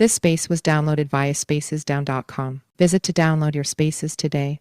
This space was downloaded via spacesdown.com. Visit to download your spaces today.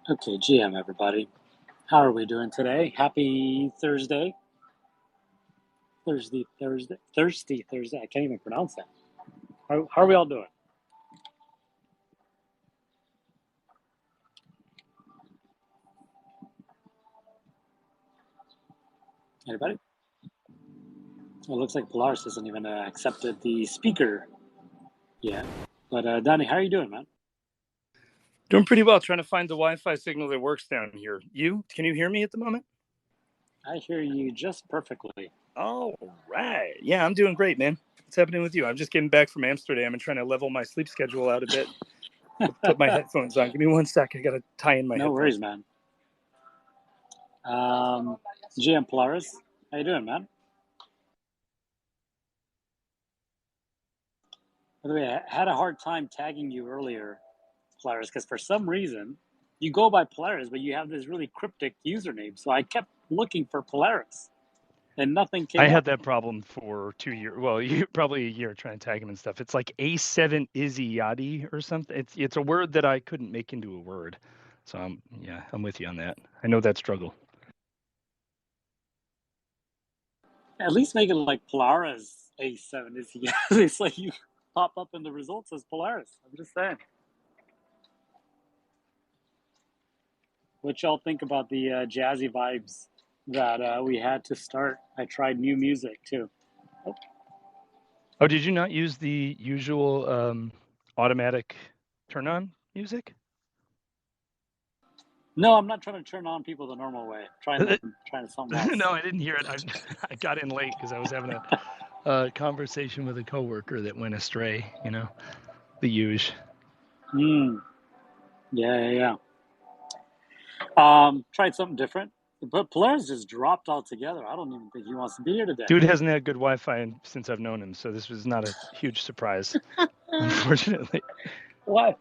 Okay, GM everybody. How are we doing today? Happy Thursday. Thursday. I can't even pronounce that. How are we all doing? Anybody? Well, it looks like Polaris hasn't even accepted the speaker yet. But Donnie, how are you doing, man? Doing pretty well, trying to find the Wi-Fi signal that works down here. Can you hear me at the moment? I hear you just perfectly. All right. Yeah, I'm doing great, man. What's happening with you? I'm just getting back from Amsterdam and trying to level my sleep schedule out a bit. Put my headphones on. Give me 1 sec. I got to tie in my headphones. No worries, man. GM Polaris, how you doing, man? By the way, I had a hard time tagging you earlier, Polaris, because for some reason you go by Polaris, but you have this really cryptic username. So I kept looking for Polaris, and nothing came up. I had that problem for 2 years. Well, probably a year trying to tag him and stuff. It's like A7 Izzy or something. It's a word that I couldn't make into a word. So I'm with you on that. I know that struggle. At least make it like Polaris A7 Izzy. It's like you pop up in the results as Polaris. I'm just saying. What y'all think about the jazzy vibes that we had to start? I tried new music too. Oh, did you not use the usual automatic turn on music? No, I'm not trying to turn on people the normal way. I'm trying something else. No, I didn't hear it. I got in late because I was having a conversation with a coworker that went astray. The usual. Yeah. Tried something different, but Polaris just dropped altogether. I don't even think he wants to be here today. Dude hasn't had good Wi-Fi since I've known him, so this was not a huge surprise, unfortunately. What?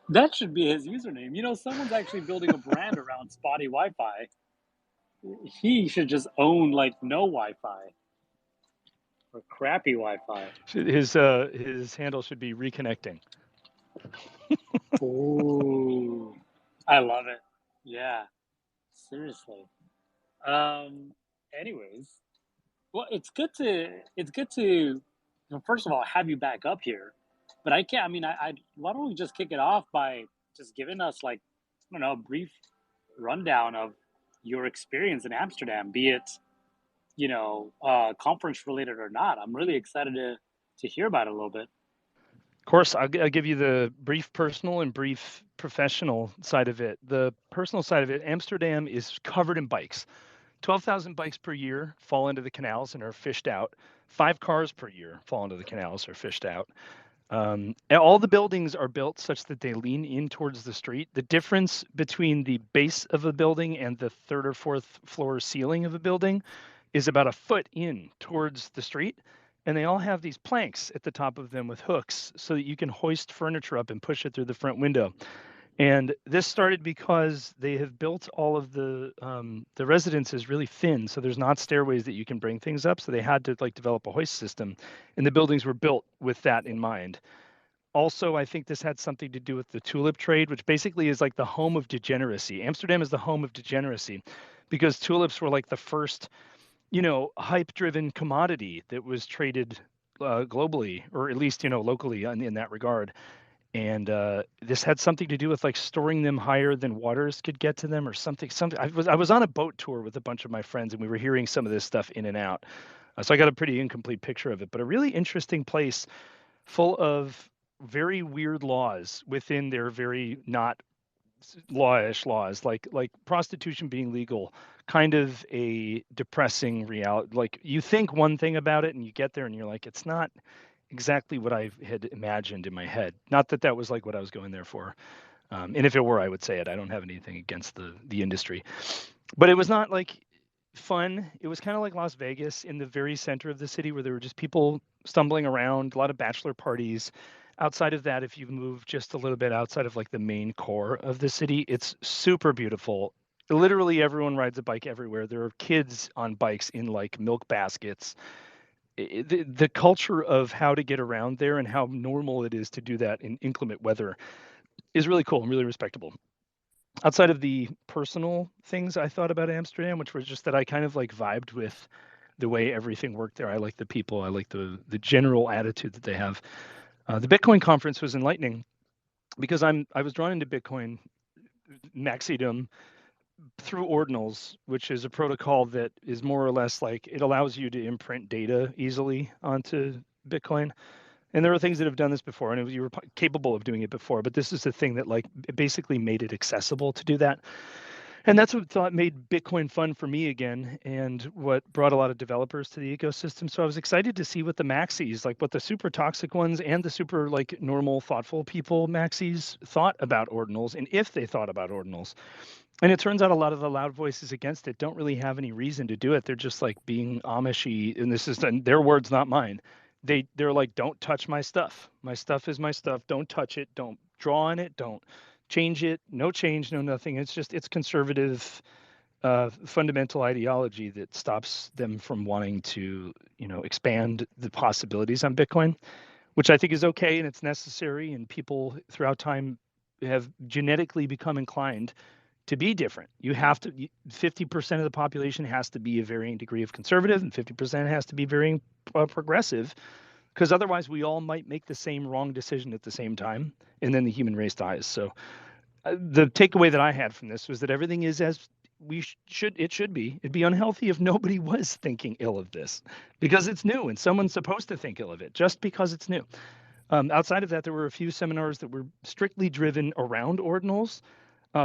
That should be his username. Someone's actually building a brand around spotty Wi-Fi. He should just own like no Wi-Fi or crappy Wi-Fi. His handle should be reconnecting. Ooh, I love it. Yeah, seriously. Um, anyways, well, it's good to first of all have you back up here, but I can't. I mean, I why don't we just kick it off by just giving us like I don't know a brief rundown of your experience in Amsterdam, be it conference related or not. I'm really excited to hear about it a little bit. Of course, I'll give you the brief personal and brief professional side of it. The personal side of it, Amsterdam is covered in bikes. 12,000 bikes per year fall into the canals and are fished out. 5 cars per year fall into the canals or fished out. And all the buildings are built such that they lean in towards the street. The difference between the base of a building and the third or fourth floor ceiling of a building is about a foot in towards the street. And they all have these planks at the top of them with hooks so that you can hoist furniture up and push it through the front window. And this started because they have built all of the residences really thin, so there's not stairways that you can bring things up. So they had to like develop a hoist system, and the buildings were built with that in mind. Also, I think this had something to do with the tulip trade, which basically is like the home of degeneracy. Amsterdam is the home of degeneracy because tulips were like the first, hype-driven commodity that was traded globally, or at least, locally in that regard. And this had something to do with like storing them higher than waters could get to them, or something. Something. I was on a boat tour with a bunch of my friends, and we were hearing some of this stuff in and out. So I got a pretty incomplete picture of it, but a really interesting place full of very weird laws within their very not lawish laws, like prostitution being legal, kind of a depressing reality. Like you think one thing about it and you get there and you're like, it's not exactly what I had imagined in my head. Not that that was like what I was going there for. And if it were, I would say it. I don't have anything against the industry, but it was not like fun. It was kind of like Las Vegas in the very center of the city where there were just people stumbling around, a lot of bachelor parties. Outside of that, if you move just a little bit outside of like the main core of the city, it's super beautiful. Literally everyone rides a bike everywhere. There are kids on bikes in like milk baskets. The culture of how to get around there and how normal it is to do that in inclement weather is really cool and really respectable. Outside of the personal things I thought about Amsterdam, which was just that I kind of like vibed with the way everything worked there. I like the people. I like the general attitude that they have. The Bitcoin conference was enlightening because I was drawn into Bitcoin maxidom through ordinals, which is a protocol that is more or less like it allows you to imprint data easily onto Bitcoin. And there are things that have done this before, and you were capable of doing it before, but this is the thing that like it basically made it accessible to do that. And that's what thought made Bitcoin fun for me again, and what brought a lot of developers to the ecosystem. So I was excited to see what the maxis, like what the super toxic ones and the super like normal, thoughtful people maxis thought about ordinals, and if they thought about ordinals. And it turns out a lot of the loud voices against it don't really have any reason to do it. They're just like being Amishy, and this is their words, not mine. They're like, don't touch my stuff. My stuff is my stuff. Don't touch it. Don't draw on it. Don't change it. No change. No nothing. It's conservative, fundamental ideology that stops them from wanting to expand the possibilities on Bitcoin, which I think is okay and it's necessary. And people throughout time have genetically become inclined to be different. You have to 50% of the population has to be a varying degree of conservative and 50% has to be varying progressive, because otherwise we all might make the same wrong decision at the same time and then the human race dies. So the takeaway that I had from this was that everything is as it should be. It'd be unhealthy if nobody was thinking ill of this because it's new and someone's supposed to think ill of it just because it's new. Outside of that, there were a few seminars that were strictly driven around ordinals.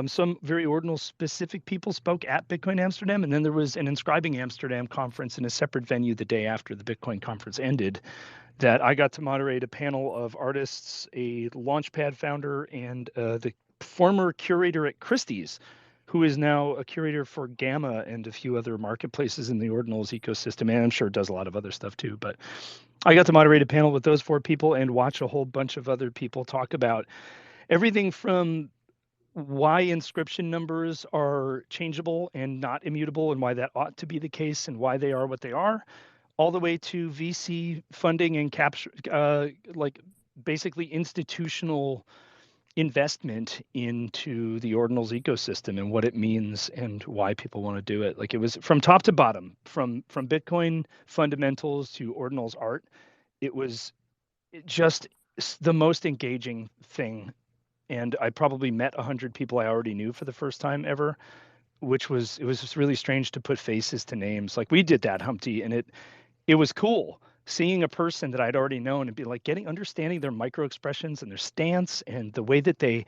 Some very ordinal specific people spoke at Bitcoin Amsterdam, and then there was an Inscribing Amsterdam conference in a separate venue the day after the Bitcoin conference ended that I got to moderate a panel of artists, a Launchpad founder, and the former curator at Christie's, who is now a curator for Gamma and a few other marketplaces in the ordinals ecosystem, and I'm sure does a lot of other stuff too. But I got to moderate a panel with those 4 people and watch a whole bunch of other people talk about everything from why inscription numbers are changeable and not immutable and why that ought to be the case and why they are what they are, all the way to VC funding and capture, like basically institutional investment into the ordinals ecosystem and what it means and why people want to do it. Like, it was from top to bottom, from Bitcoin fundamentals to ordinals art. It was just the most engaging thing. And I probably met 100 people I already knew for the first time ever, which was, it was just really strange to put faces to names. Like, we did that, Humpty, and it was cool seeing a person that I'd already known and be like understanding their micro expressions and their stance and the way that they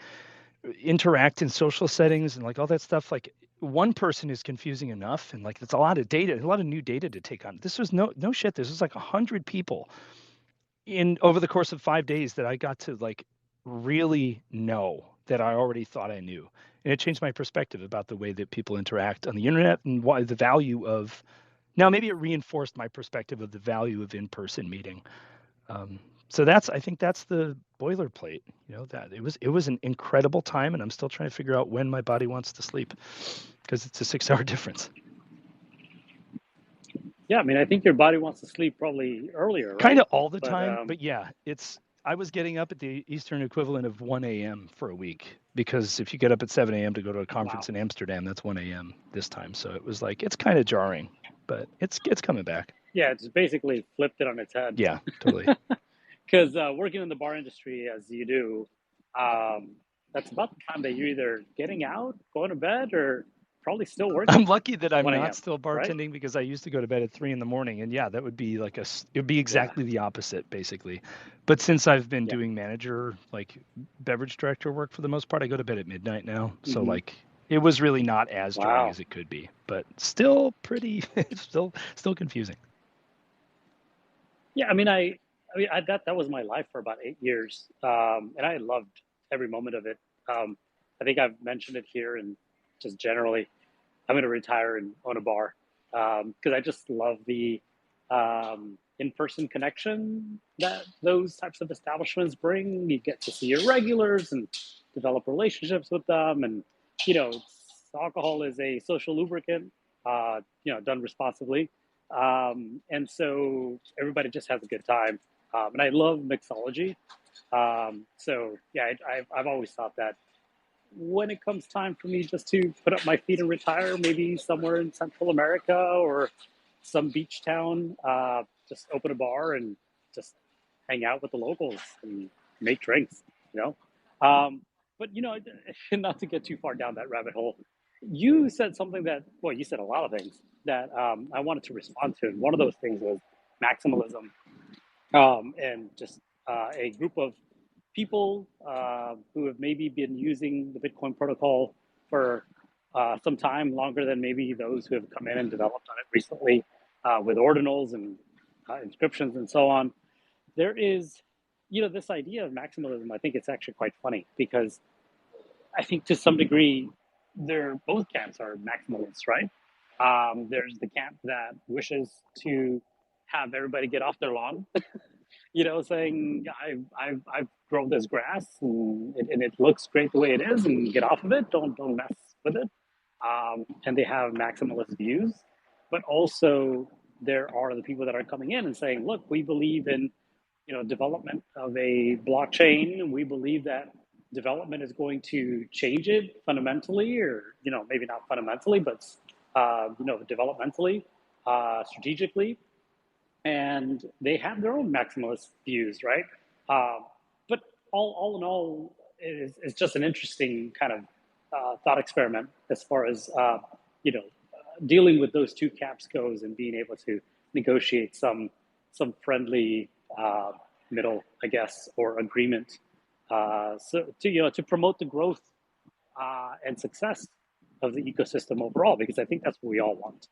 interact in social settings and like all that stuff. Like, one person is confusing enough, and like it's a lot of data, a lot of new data to take on. This was no shit. This was like 100 people in over the course of 5 days that I got to like really know that I already thought I knew. And it changed my perspective about the way that people interact on the internet and why the value of, now maybe it reinforced my perspective of the value of in-person meeting. So I think that's the boilerplate, that it was an incredible time, and I'm still trying to figure out when my body wants to sleep because it's a 6-hour difference. Yeah, I mean, I think your body wants to sleep probably earlier, right? Kind of all the time, but yeah, I was getting up at the Eastern equivalent of 1 a.m. for a week, because if you get up at 7 a.m. to go to a conference in Amsterdam, that's 1 a.m. this time. So it was like, it's kind of jarring, but it's coming back. Yeah, it's basically flipped it on its head. Yeah, totally. Because working in the bar industry as you do, that's about the time that you're either getting out, going to bed, or probably still working. I'm lucky that I'm 1 a.m., not still bartending, right? Because I used to go to bed at 3 a.m, and yeah, that would be like it would be exactly the opposite, basically. But since I've been doing manager, like beverage director work for the most part, I go to bed at midnight now. So like, it was really not as jarring as it could be, but still pretty, still confusing. Yeah, I mean, that was my life for about 8 years, and I loved every moment of it. I think I've mentioned it here, and just generally, I'm going to retire and own a bar, because I just love the in-person connection that those types of establishments bring. You get to see your regulars and develop relationships with them, and alcohol is a social lubricant, done responsibly. And so everybody just has a good time. And I love mixology. So yeah, I've always thought that when it comes time for me just to put up my feet and retire, maybe somewhere in Central America or some beach town, just open a bar and just hang out with the locals and make drinks, But, not to get too far down that rabbit hole, you said something you said a lot of things that I wanted to respond to. And one of those things was maximalism, and just a group of people who have maybe been using the Bitcoin protocol for some time, longer than maybe those who have come in and developed on it recently, with ordinals and inscriptions and so on. There is, this idea of maximalism. I think it's actually quite funny, because I think to some degree, both camps are maximalists, right? There's the camp that wishes to have everybody get off their lawn, saying, I've grown this grass and it looks great the way it is, and get off of it. Don't mess with it. And they have maximalist views, but also there are the people that are coming in and saying, look, we believe in, development of a blockchain. We believe that development is going to change it fundamentally, or, maybe not fundamentally, but, developmentally, strategically. And they have their own maximalist views, right? But all in all, it's just an interesting kind of thought experiment as far as dealing with those two camps goes, and being able to negotiate some friendly middle, I guess, or agreement, so to promote the growth and success of the ecosystem overall, because I think that's what we all want.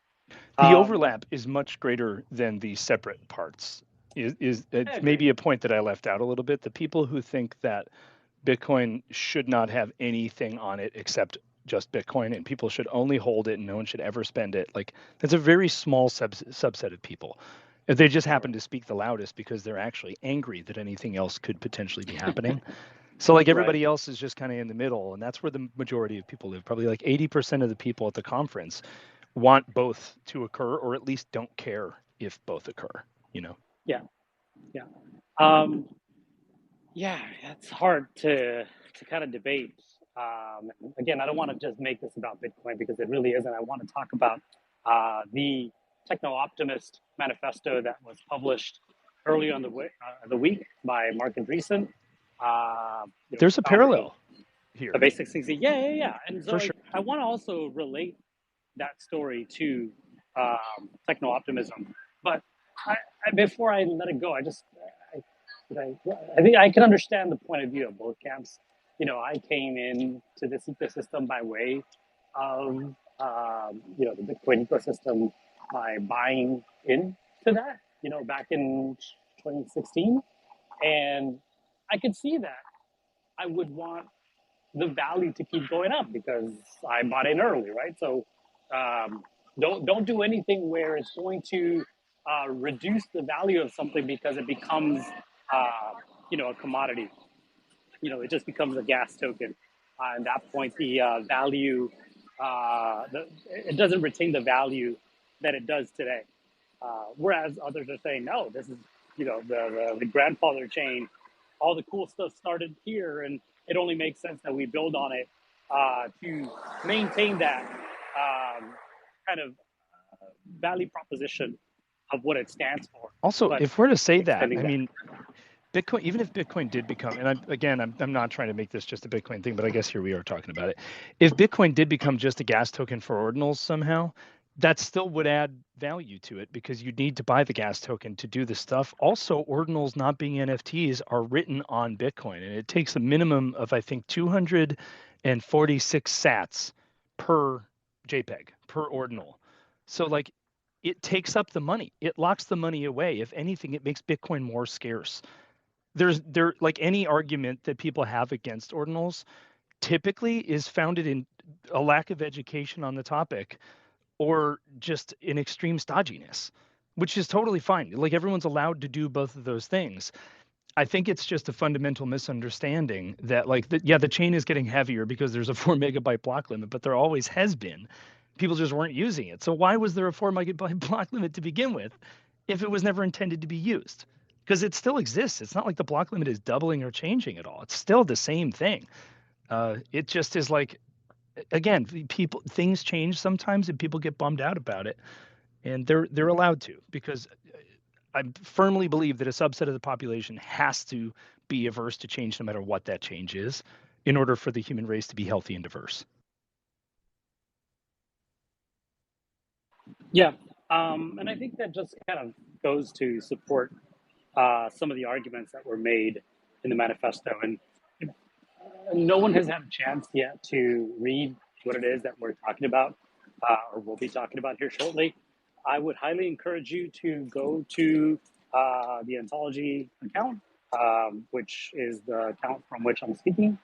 The overlap is much greater than the separate parts. It's maybe a point that I left out a little bit. The people who think that Bitcoin should not have anything on it except just Bitcoin, and people should only hold it and no one should ever spend it, like, that's a very small subset of people. They just happen to speak the loudest because they're actually angry that anything else could potentially be happening. So like, everybody else is just kind of in the middle, and that's where the majority of people live. Probably like 80% of the people at the conference want both to occur, or at least don't care if both occur, Yeah. It's hard to to kind of debate. Again, I don't want to just make this about Bitcoin because it really isn't. I want to talk about the Techno Optimist manifesto that was published early on the week by Mark Andreessen, There's a founder of parallel the here Basic 60. Yeah. And so for sure. I want to also relate that story to techno optimism. But before I let it go, I think I can understand the point of view of both camps. I came into this ecosystem by way of the Bitcoin ecosystem by buying into that. Back in 2016, and I could see that I would want the value to keep going up because I bought in early, right? So um, don't do anything where it's going to reduce the value of something because it becomes a commodity. It just becomes a gas token. At that point, the value it doesn't retain the value that it does today. Whereas others are saying, no, this is the grandfather chain. All the cool stuff started here, and it only makes sense that we build on it to maintain that kind of value proposition of what it stands for. Also, But if we're to say that, extending I that. mean, Bitcoin, even if Bitcoin did become, and I'm not trying to make this just a Bitcoin thing, but I guess here we are talking about it. If Bitcoin did become just a gas token for ordinals somehow, that still would add value to it because you'd need to buy the gas token to do the stuff. Also, ordinals not being NFTs are written on Bitcoin, and it takes a minimum of, I think, 246 sats per JPEG, per ordinal. So, like, it takes up the money. It locks the money away. If anything, it makes Bitcoin more scarce. There like any argument that people have against ordinals typically is founded in a lack of education on the topic or just an extreme stodginess, which is totally fine. Like everyone's allowed to do both of those things. I think it's just a fundamental misunderstanding that the chain is getting heavier because there's a 4 megabyte block limit, but there always has been. People just weren't using it. So why was there a 4 megabyte block limit to begin with if it was never intended to be used? Because it still exists. It's not like the block limit is doubling or changing at all. It's still the same thing. It just is like, again, things change sometimes and people get bummed out about it, and they're allowed to, because I firmly believe that a subset of the population has to be averse to change no matter what that change is in order for the human race to be healthy and diverse. Yeah, and I think that just kind of goes to support some of the arguments that were made in the manifesto. And no one has had a chance yet to read what it is that we're talking about, or we'll be talking about here shortly. I would highly encourage you to go to the Ontology account, which is the account from which I'm speaking,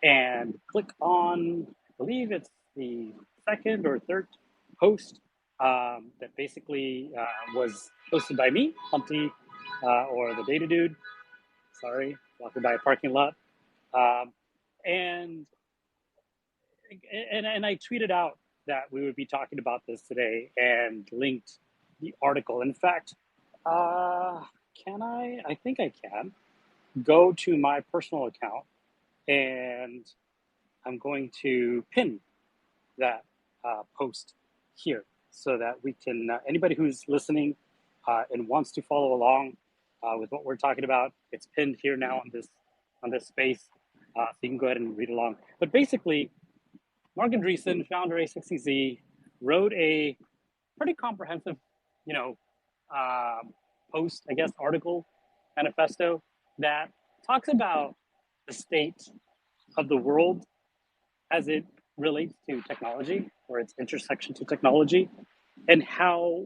and click on, I believe it's the second or third post that basically was posted by me, Humpty, or the Data Dude. Sorry, walking by a parking lot. Um, and and I tweeted out that we would be talking about this today and linked the article. In fact, can I? I think I can go to my personal account, and I'm going to pin that post here so that we can anybody who's listening and wants to follow along with what we're talking about. It's pinned here now on this space, so you can go ahead and read along. But basically, Mark Andreessen, founder A60Z, wrote a pretty comprehensive, you know, uh, post, I guess, article, manifesto that talks about the state of the world as it relates to technology or its intersection to technology, and how,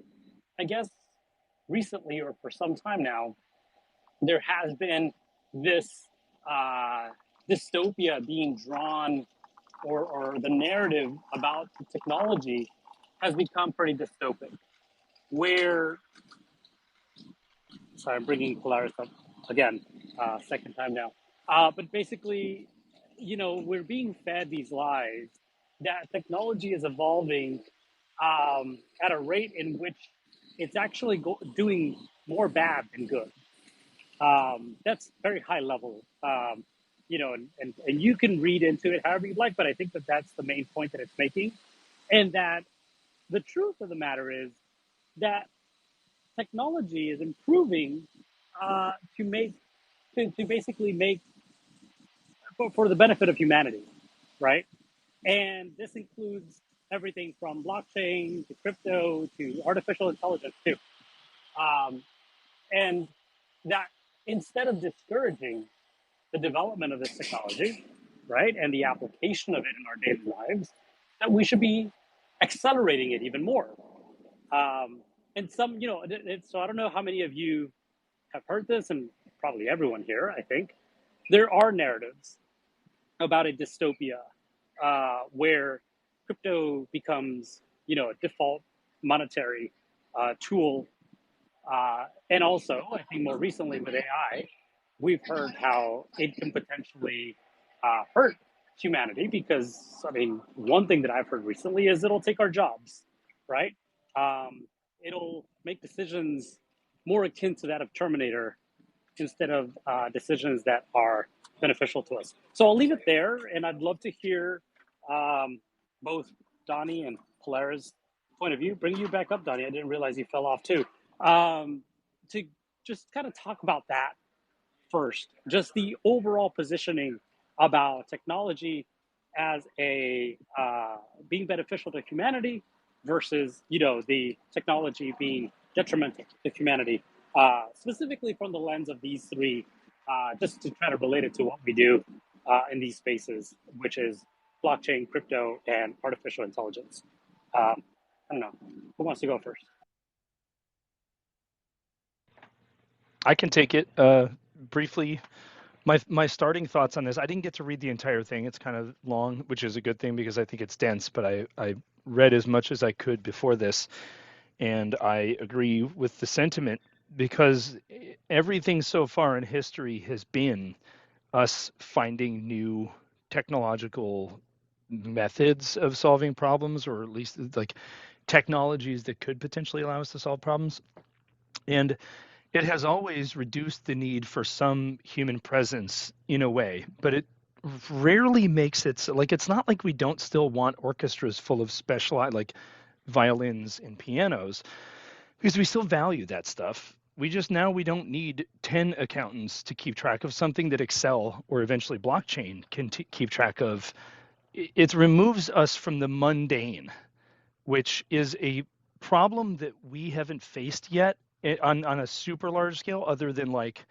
I guess, recently or for some time now, there has been this dystopia being drawn, or the narrative about technology has become pretty dystopic. Where, sorry, I'm bringing Polaris up again, second time now. But basically, we're being fed these lies that technology is evolving at a rate in which it's actually doing more bad than good. That's very high level. and you can read into it however you'd like, but I think that that's the main point that it's making. And that the truth of the matter is that technology is improving to make to basically make for the benefit of humanity, right? And this includes everything from blockchain to crypto to artificial intelligence too. Um, and that instead of discouraging the development of this technology, right, and the application of it in our daily lives, that we should be accelerating it even more. And so I don't know how many of you have heard this, and probably everyone here, I think, there are narratives about a dystopia where crypto becomes, a default monetary tool. And also, I think more recently with AI, we've heard how it can potentially hurt humanity because, I mean, one thing that I've heard recently is it'll take our jobs, right? It'll make decisions more akin to that of Terminator instead of decisions that are beneficial to us. So I'll leave it there, and I'd love to hear both Donnie and Polara's point of view. Bring you back up, Donnie. I didn't realize you fell off too. To just kind of talk about that first, just the overall positioning about technology as a being beneficial to humanity versus the technology being detrimental to humanity, specifically from the lens of these three, just to try to relate it to what we do in these spaces, which is blockchain, crypto, and artificial intelligence. I don't know who wants to go first. I can take it briefly. My starting thoughts on this. I didn't get to read the entire thing. It's kind of long, which is a good thing because I think it's dense. But I read as much as I could before this, and I agree with the sentiment because everything so far in history has been us finding new technological methods of solving problems, or at least like technologies that could potentially allow us to solve problems. And it has always reduced the need for some human presence in a way, but it rarely makes it so, like, it's not like we don't still want orchestras full of specialized, like violins and pianos, because we still value that stuff. We don't need 10 accountants to keep track of something that Excel or eventually blockchain can keep track of. It removes us from the mundane, which is a problem that we haven't faced yet on a super large scale, other than like,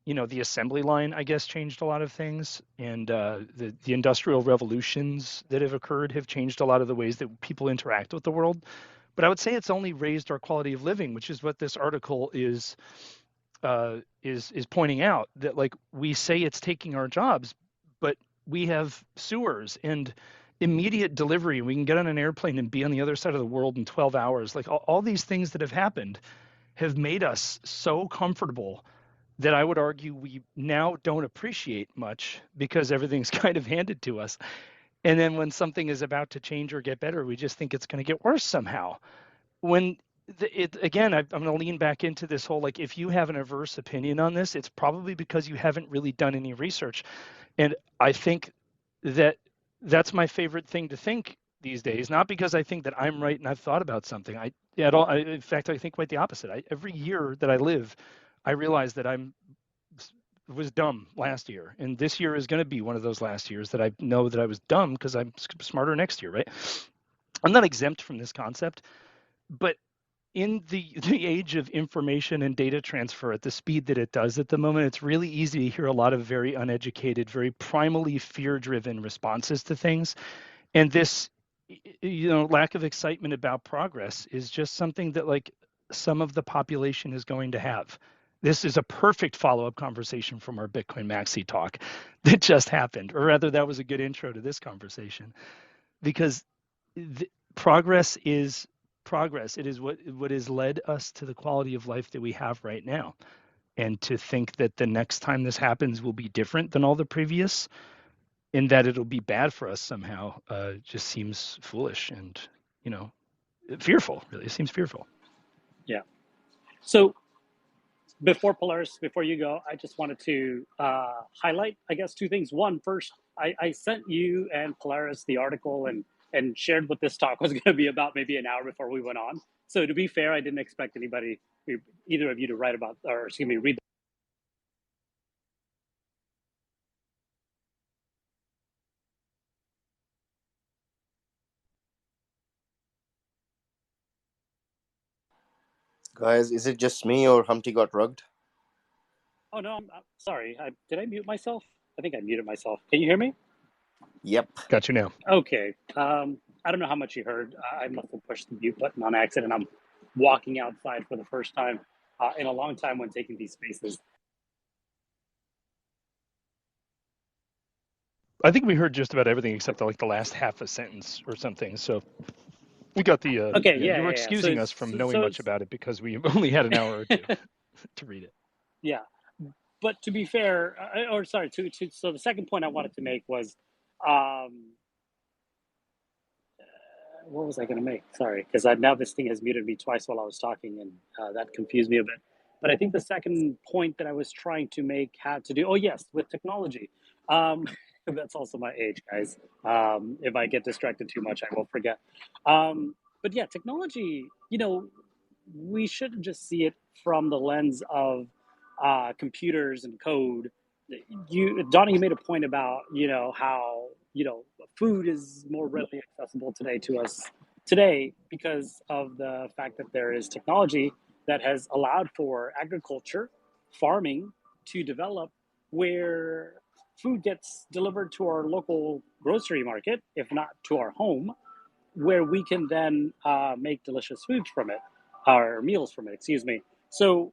the assembly line, I guess, changed a lot of things, and the industrial revolutions that have occurred have changed a lot of the ways that people interact with the world. But I would say it's only raised our quality of living, which is what this article is pointing out, that like we say it's taking our jobs, but we have sewers and immediate delivery. We can get on an airplane and be on the other side of the world in 12 hours. Like all these things that have happened have made us so comfortable that I would argue we now don't appreciate much because everything's kind of handed to us. And then when something is about to change or get better, we just think it's going to get worse somehow. When again, I'm going to lean back into this whole, like, if you have an adverse opinion on this, it's probably because you haven't really done any research. And I think that that's my favorite thing to think these days, not because I think that I'm right and I've thought about something. In fact, I think quite the opposite. Every year that I live, I realize that was dumb last year, and this year is going to be one of those last years that I know that I was dumb because I'm smarter next year, right? I'm not exempt from this concept, but in the age of information and data transfer at the speed that it does at the moment, it's really easy to hear a lot of very uneducated, very primally fear-driven responses to things. And this, lack of excitement about progress is just something that, like, some of the population is going to have. This is a perfect follow-up conversation from our Bitcoin Maxi talk that just happened, or rather, that was a good intro to this conversation, because progress is progress. It is what has led us to the quality of life that we have right now. And to think that the next time this happens will be different than all the previous, and that it'll be bad for us somehow, just seems foolish and, fearful. Really, it seems fearful. Yeah. So before Polaris, before you go, I just wanted to highlight, I guess, two things. One, first, I sent you and Polaris the article and shared what this talk was going to be about maybe an hour before we went on. So to be fair, I didn't expect anybody, either of you, to write about, or excuse me, read. Guys, is it just me or Humpty got rugged? Oh no, I'm sorry. Did I mute myself? I think I muted myself. Can you hear me? Yep. Got you now. Okay. I don't know how much you heard. I must have pushed the mute button on accident. I'm walking outside for the first time in a long time when taking these spaces. I think we heard just about everything except like the last half a sentence or something. So we got the. Okay. You were excusing us from knowing much about it because we only had an hour or two to read it. Yeah, but to be fair, or sorry, so the second point I wanted to make was, what was I going to make? Sorry, because now this thing has muted me twice while I was talking, and that confused me a bit. But I think the second point that I was trying to make had to do, oh yes, with technology. That's also my age, guys. If I get distracted too much, I will forget. But yeah, technology, we shouldn't just see it from the lens of computers and code. Donnie, you made a point about how food is more readily accessible today to us today because of the fact that there is technology that has allowed for agriculture, farming to develop, where food gets delivered to our local grocery market, if not to our home, where we can then make delicious foods from it, or meals from it, excuse me. So,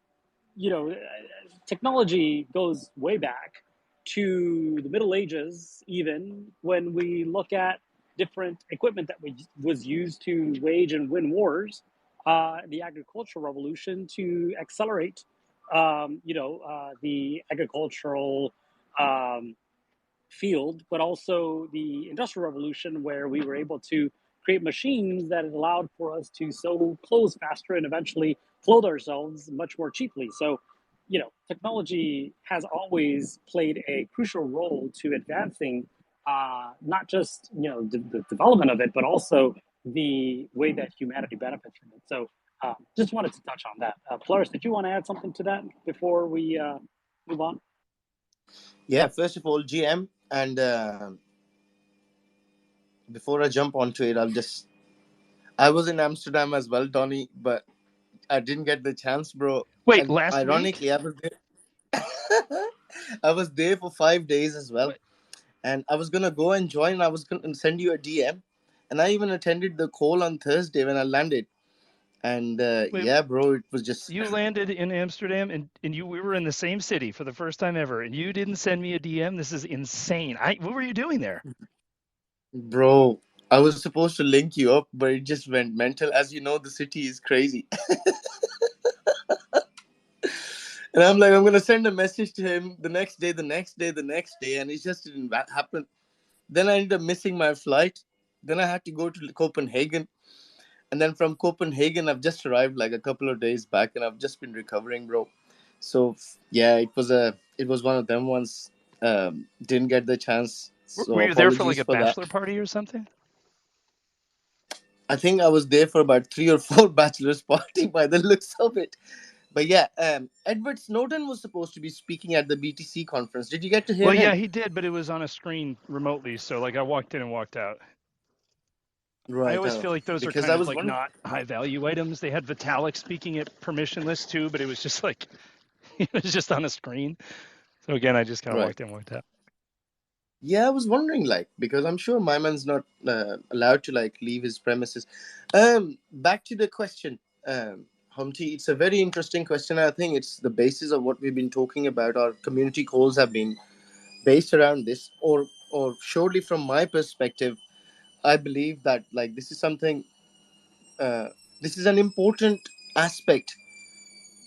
technology goes way back to the Middle Ages, even when we look at different equipment that was used to wage and win wars, the agricultural revolution to accelerate, the agricultural field, but also the Industrial Revolution, where we were able to create machines that allowed for us to sew clothes faster and eventually clothe ourselves much more cheaply. So, technology has always played a crucial role to advancing not just the development of it, but also the way that humanity benefits from it. So, just wanted to touch on that. Polaris, did you want to add something to that before we move on? Yeah, first of all, GM, and before I jump onto it, I was in Amsterdam as well, Donnie, but I didn't get the chance, bro. Wait, And last ironically, week? I was there. I was there for 5 days as well, What? and I was gonna go and join. I was gonna send you a DM, and I even attended the call on Thursday when I landed. And Wait, yeah, bro, it was just, you landed in Amsterdam and we were in the same city for the first time ever, and you didn't send me a DM? This is insane. What were you doing there? bro. I was supposed to link you up, but it just went mental. As you know, the city is crazy. And I'm like, I'm gonna send a message to him the next day, and it just didn't happen. Then I ended up missing my flight. Then I had to go to Copenhagen, and then from Copenhagen, I've just arrived like a couple of days back, and I've just been recovering, bro. So yeah, it was one of them ones. Didn't get the chance, so Were you there for like apologies a for that. bachelor party or something? I think I was there for about 3 or 4 bachelor's party by the looks of it. But yeah, Edward Snowden was supposed to be speaking at the BTC conference. Did you get to hear Well, yeah, him? he did, but it was on a screen remotely. So like I walked in and walked out. I Right, always feel like those are because kind I of was like wondering. not high value items. They had Vitalik speaking at permissionless too, but it was just like it was just on a screen. So again, I just kind of Right. walked in, walked out. Yeah, I was wondering, like, because I'm sure my man's not allowed to like leave his premises. Back to the question, Humpty. It's a very interesting question. I think it's the basis of what we've been talking about. Our community calls have been based around this, or surely from my perspective, I believe that like this is something. Uh, this is an important aspect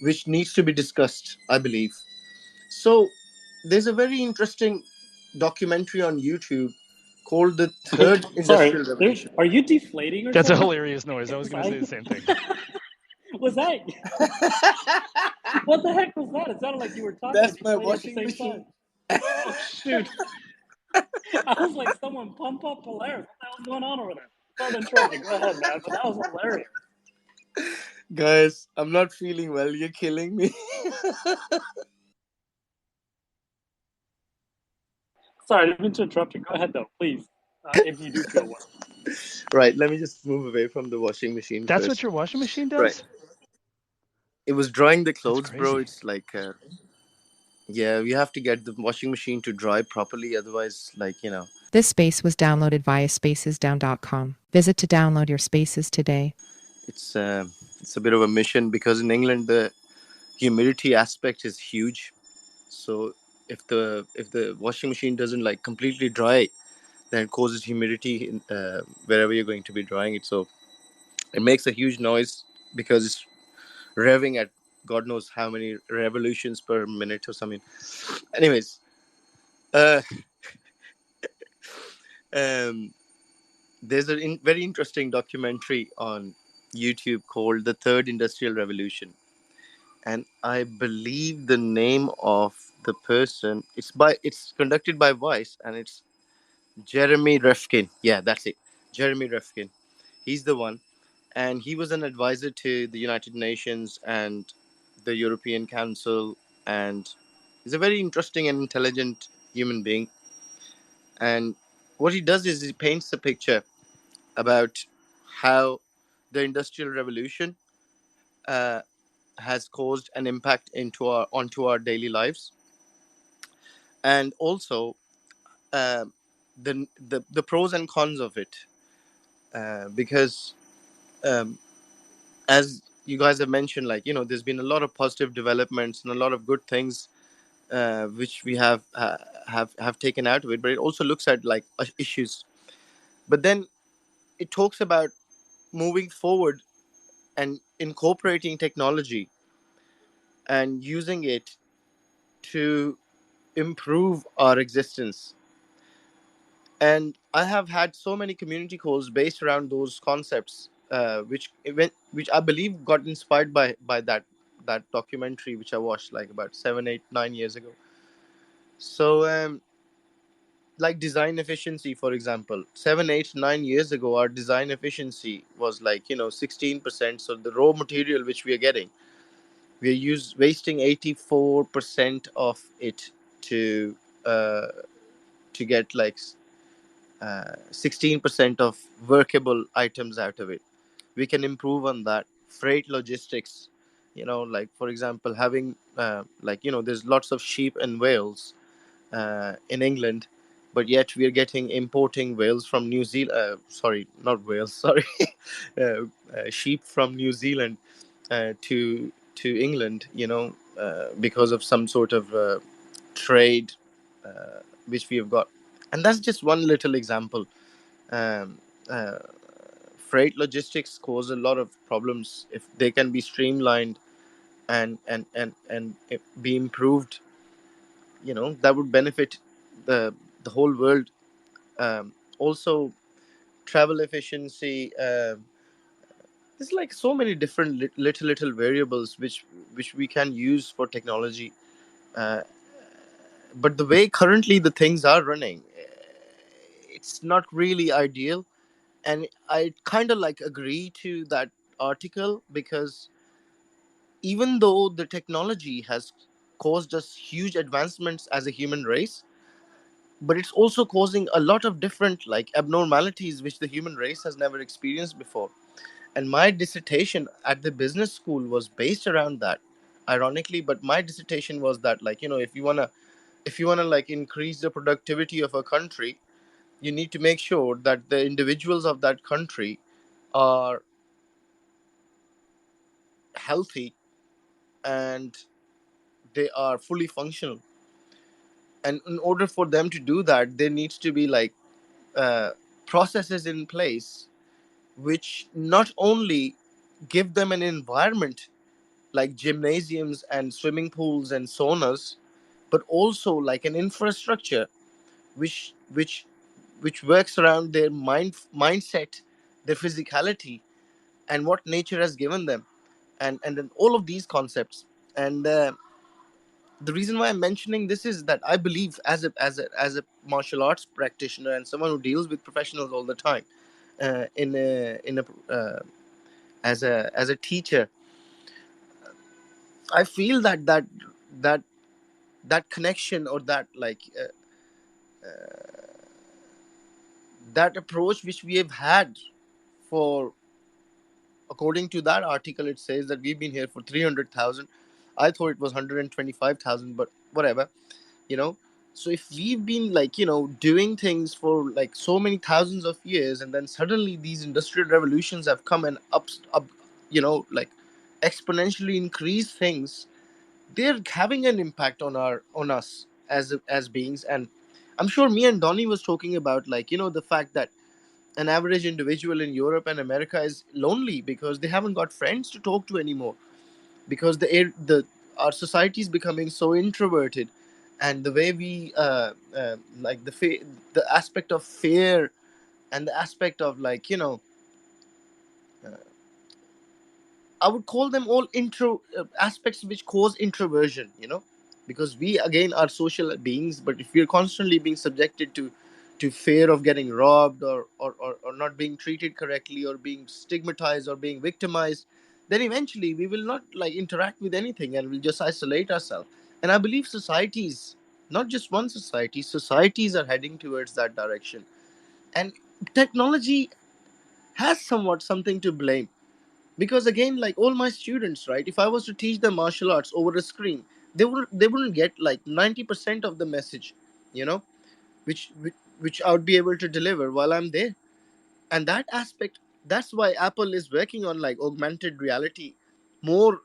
which needs to be discussed. I believe. So there's a very interesting documentary on YouTube called The Third Sorry, Industrial Revolution. are you deflating or That's a something? hilarious noise. I was going to say the same thing. Was that what the heck was that? It sounded like you were talking That's and you my played it at the washing same machine. time. Oh shoot! I was like, someone pump up Polaris. What the hell's going on over there? Sorry to interrupt you. Go ahead, man. But that was hilarious. Guys, I'm not feeling well. You're killing me. Sorry, I didn't mean to interrupt you. Go ahead, though, please. If you do feel well. Right, let me just move away from the washing machine That's first. what your washing machine Right. does? It was drying the That's clothes, bro. crazy. It's like, yeah, we have to get the washing machine to dry properly. Otherwise, like, This space was downloaded via spacesdown.com. Visit to download your spaces today. it's a bit of a mission because in England the humidity aspect is huge. So if the washing machine doesn't like completely dry, then it causes humidity wherever you're going to be drying it. So it makes a huge noise because it's revving at God knows how many revolutions per minute or something. Anyways, uh, um, there's a very interesting documentary on YouTube called "The Third Industrial Revolution," and I believe the name of the person it's conducted by Vice, and it's Jeremy Rifkin. Yeah, that's it. Jeremy Rifkin. He's the one, and he was an advisor to the United Nations and the European Council, and he's a very interesting and intelligent human being. And what he does is he paints a picture about how the Industrial Revolution uh, has caused an impact onto our daily lives, and also uh, the pros and cons of it, because um, as you guys have mentioned, like there's been a lot of positive developments and a lot of good things which we have taken out of it, but it also looks at like issues. But then it talks about moving forward and incorporating technology and using it to improve our existence. And I have had so many community calls based around those concepts, which I believe got inspired by that documentary which I watched like about 7, 8, 9 years ago. So like design efficiency, for example, 7, 8, 9 years ago, our design efficiency was like 16%. So the raw material which we are getting, wasting 84% of it to uh, to get like 16% of workable items out of it. We can improve on that. Freight logistics, like for example, having there's lots of sheep in Wales, in England, but yet we are getting importing whales from New Zealand. Sorry, not whales. Sorry, sheep from New Zealand to England. Because of some sort of trade which we have got, and that's just one little example. Um, uh, Freight logistics cause a lot of problems. If they can be streamlined and be improved, that would benefit the whole world. Also, travel efficiency. There's like so many different little variables which we can use for technology. Uh, but the way currently the things are running, it's not really ideal. And I kind of like agree to that article because even though the technology has caused us huge advancements as a human race, but it's also causing a lot of different like abnormalities which the human race has never experienced before. And my dissertation at the business school was based around that, ironically. But my dissertation was that, like, if you want to like increase the productivity of a country, you need to make sure that the individuals of that country are healthy and they are fully functional. And in order for them to do that, there needs to be like uh, processes in place which not only give them an environment like gymnasiums and swimming pools and saunas, but also like an infrastructure which which which works around their mindset, their physicality, and what nature has given them. and then all of these concepts. And the reason why I'm mentioning this is that I believe, as a martial arts practitioner and someone who deals with professionals all the time, in a as a teacher, I feel that that connection, or that that approach which we have had for, according to that article, it says that we've been here for 300,000. I thought it was 125,000, but whatever, you know. So if we've been doing things for like so many thousands of years, and then suddenly these industrial revolutions have come and up, like exponentially increase things, they're having an impact on us as beings. And I'm sure me and Donnie was talking about, the fact that an average individual in Europe and America is lonely because they haven't got friends to talk to anymore, because the our society is becoming so introverted. And the way we the aspect of fear, and the aspect of uh, I would call them all intro aspects which cause introversion, because we again are social beings. But if we're constantly being subjected to fear of getting robbed, or not being treated correctly, or being stigmatized, or being victimized, then eventually we will not interact with anything, and we'll just isolate ourselves. And I believe societies, not just one society, societies are heading towards that direction. And technology has somewhat something to blame, because again, like all my students, right, if I was to teach them martial arts over a screen, they wouldn't get like 90% of the message, you know which I would be able to deliver while I'm there. And that aspect, that's why Apple is working on like augmented reality more.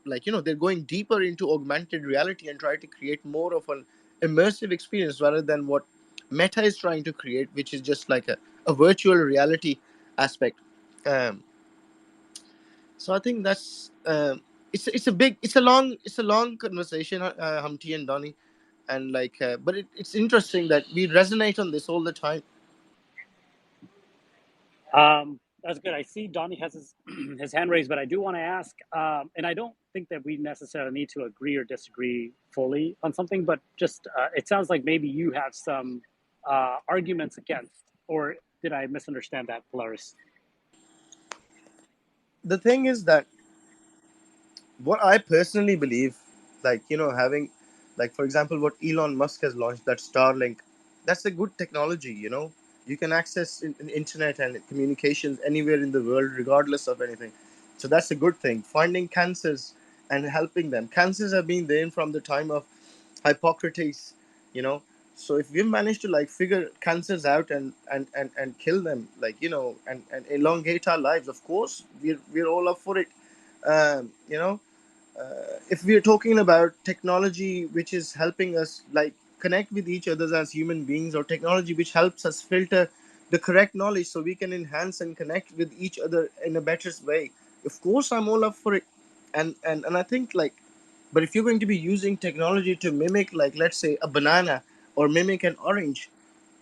They're going deeper into augmented reality and try to create more of an immersive experience, rather than what Meta is trying to create, which is just like a virtual reality aspect. um, so I think that's it's a long conversation, Humpty and Donny. And but it's interesting that we resonate on this all the time. That's good. I see Donnie has his his hand raised, but I do want to ask, and I don't think that we necessarily need to agree or disagree fully on something, but just it sounds like maybe you have some arguments against, or did I misunderstand that, Polaris? The thing is that what I personally believe, having, for example, what Elon Musk has launched, that Starlink, that's a good technology. You can access internet and communications anywhere in the world, regardless of anything. So that's a good thing. Finding cancers and helping them. Cancers have been there from the time of Hippocrates. You know, so if we manage to figure cancers out and kill them, and elongate our lives, of course we're all up for it. Um, you know if we are talking about technology which is helping us connect with each other as human beings, or technology which helps us filter the correct knowledge so we can enhance and connect with each other in a better way, of course I'm all up for it. And I think but if you're going to be using technology to mimic, let's say, a banana, or mimic an orange,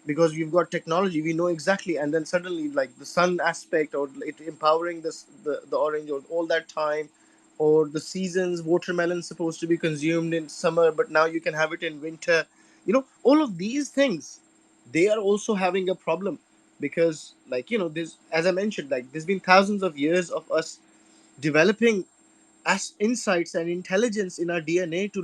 because we've got technology, we know exactly. And then suddenly, the sun aspect, or it empowering the orange, or all that time, or the seasons, watermelon supposed to be consumed in summer, but now you can have it in winter. All of these things, they are also having a problem, because there's, as I mentioned, there's been thousands of years of us developing as insights and intelligence in our DNA to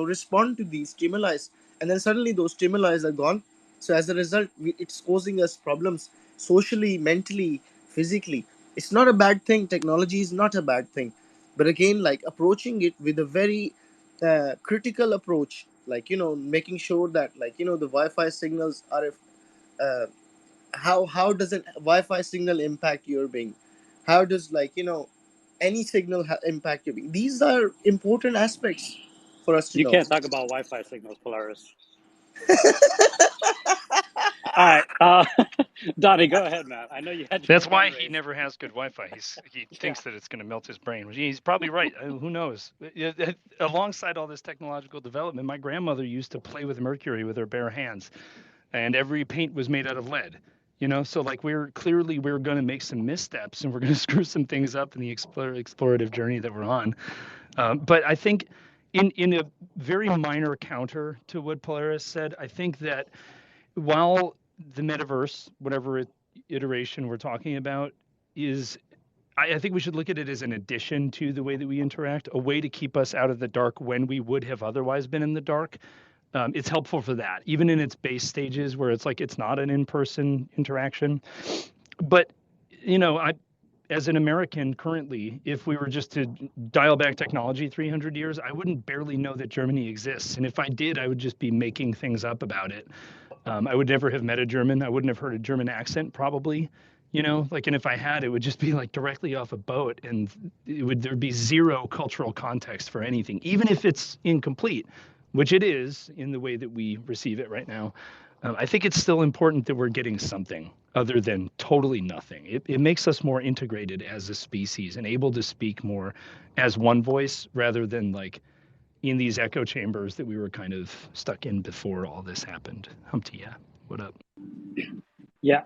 respond to these stimuli, and then suddenly those stimuli are gone. So as a result, it's causing us problems socially, mentally, physically. It's not a bad thing. Technology is not a bad thing, but again, approaching it with a very critical approach, making sure that the Wi-Fi signals are uh, how does a Wi-Fi signal impact your being? How does any signal impact your being? These are important aspects for us to You know. can't talk about Wi-Fi signals, Polaris. All right, Donnie, go ahead, man. I know you had your That's hand why he raised. never has good Wi-Fi. He Yeah. thinks that it's going to melt his brain. He's probably right. Who knows? Alongside all this technological development, my grandmother used to play with mercury with her bare hands, and every paint was made out of lead. So like we're going to make some missteps and we're going to screw some things up in the explorative journey that we're on. But I think in a very minor counter to what Polaris said, I think that while the metaverse, whatever iteration we're talking about, is I think we should look at it as an addition to the way that we interact, a way to keep us out of the dark when we would have otherwise been in the dark. It's helpful for that, even in its base stages where it's like it's not an in-person interaction. But I, as an American currently, if we were just to dial back technology 300 years, I wouldn't barely know that Germany exists. And if I did, I would just be making things up about it. I would never have met a German. I wouldn't have heard a German accent probably, and if I had, it would just be like directly off a boat and there'd be zero cultural context for anything, even if it's incomplete, which it is in the way that we receive it right now. I think it's still important that we're getting something other than totally nothing. It makes us more integrated as a species and able to speak more as one voice rather than like in these echo chambers that we were kind of stuck in before all this happened. Humpty, yeah. What up? Yeah,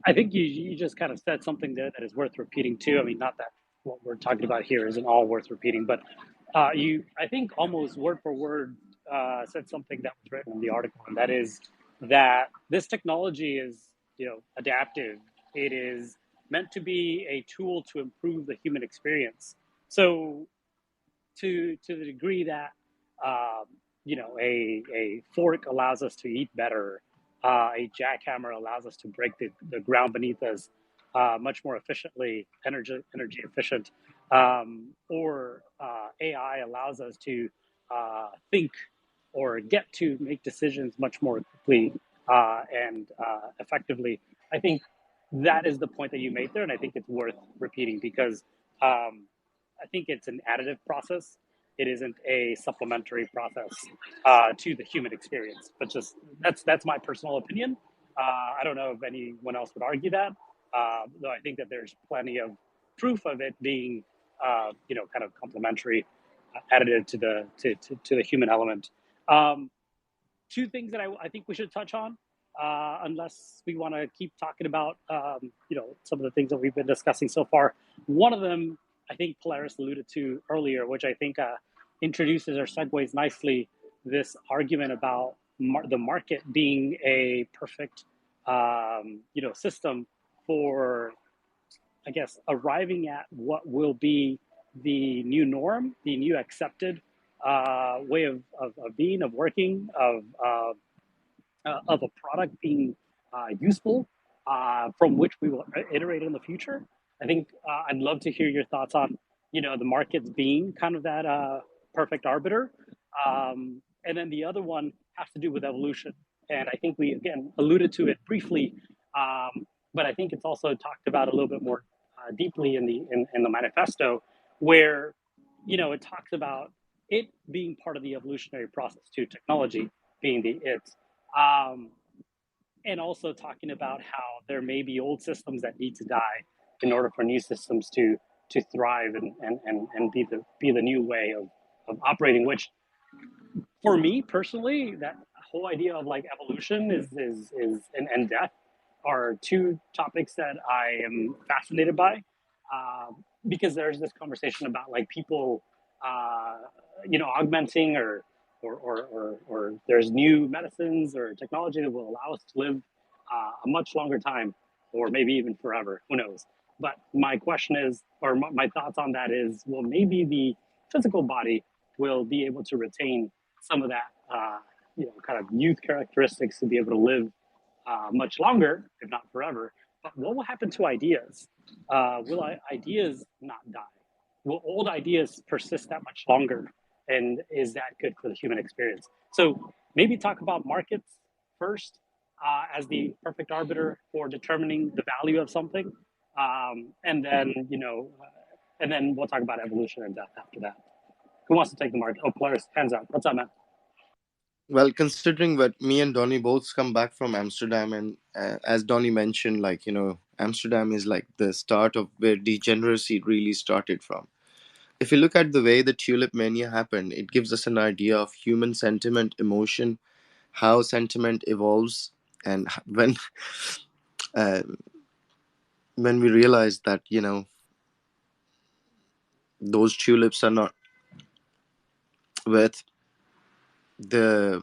I think you just kind of said something there that is worth repeating too. I mean, not that what we're talking about here isn't all worth repeating, but I think almost word for word said something that was written in the article, and that is that this technology is, adaptive. It is meant to be a tool to improve the human experience. So, to the degree that a fork allows us to eat better, a jackhammer allows us to break the ground beneath us much more efficiently, energy efficient, or AI allows us to think or get to make decisions much more quickly and effectively. I think that is the point that you made there, and I think it's worth repeating because I think it's an additive process. It isn't a supplementary process to the human experience. But just that's my personal opinion. I don't know if anyone else would argue that, though I think that there's plenty of proof of it being, kind of complementary, additive to the human element. Um, Two things that I think we should touch on, unless we want to keep talking about, some of the things that we've been discussing so far. One of them, I think Polaris alluded to earlier, which I think introduces or segues nicely this argument about the market being a perfect, system for, I guess, arriving at what will be the new norm, the new accepted way of being, of working, of a product being useful, from which we will iterate in the future. I think I'd love to hear your thoughts on, the markets being kind of that perfect arbiter. And then the other one has to do with evolution. And I think we, again, alluded to it briefly, but I think it's also talked about a little bit more deeply in the manifesto, where, it talks about it being part of the evolutionary process too, technology being the it. Um, and also talking about how there may be old systems that need to die in order for new systems to thrive and be the new way of operating, which for me personally, that whole idea of like evolution and death are two topics that I am fascinated by, because there's this conversation about like people, augmenting or there's new medicines or technology that will allow us to live a much longer time, or maybe even forever. Who knows? But my question is, or my thoughts on that is, well, maybe the physical body will be able to retain some of that, kind of youth characteristics to be able to live much longer, if not forever. But what will happen to ideas? Will ideas not die? Will old ideas persist that much longer? And is that good for the human experience? So maybe talk about markets first as the perfect arbiter for determining the value of something, and then and then we'll talk about evolution and death after that. Who wants to take the market? Oh, Polaris, hands up. What's up, man? Well, considering that me and Donnie both come back from Amsterdam, and as Donnie mentioned, like, Amsterdam is like the start of where degeneracy really started from. If you look at the way the tulip mania happened, it gives us an idea of human sentiment, emotion, how sentiment evolves, and when uh, when we realized that, you know, those tulips are not worth the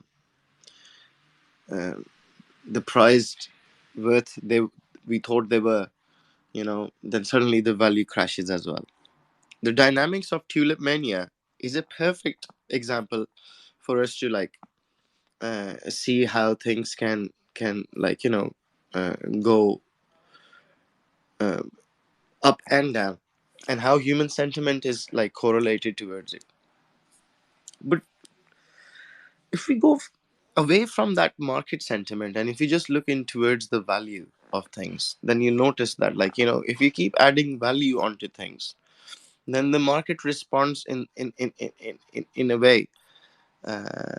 uh, the price worth they we thought they were, you know, then suddenly the value crashes as well. The dynamics of tulip mania is a perfect example for us to like see how things can like, you know, go uh, up and down, and how human sentiment is like correlated towards it. But if we go away from that market sentiment, and if you just look in towards the value of things, then you notice that, like, you know, if you keep adding value onto things, then the market responds in a way. uh,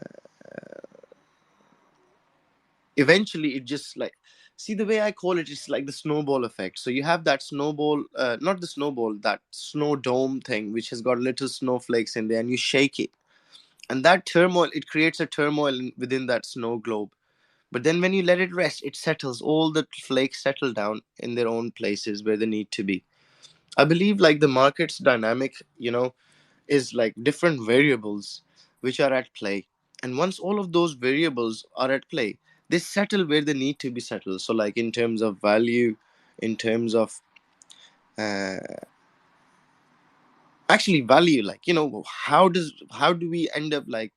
Eventually it just like, see, the way I call it is like the snowball effect. So you have that snowball, not the snowball, that snow dome thing which has got little snowflakes in there, and you shake it, and that turmoil, it creates a turmoil within that snow globe. But then when you let it rest, it settles, all the flakes settle down in their own places where they need to be. I believe like the market's dynamic, you know, is like different variables which are at play. And once all of those variables are at play, they settle where they need to be settled. So like in terms of value, in terms of uh, actually value, like, you know, how do we end up like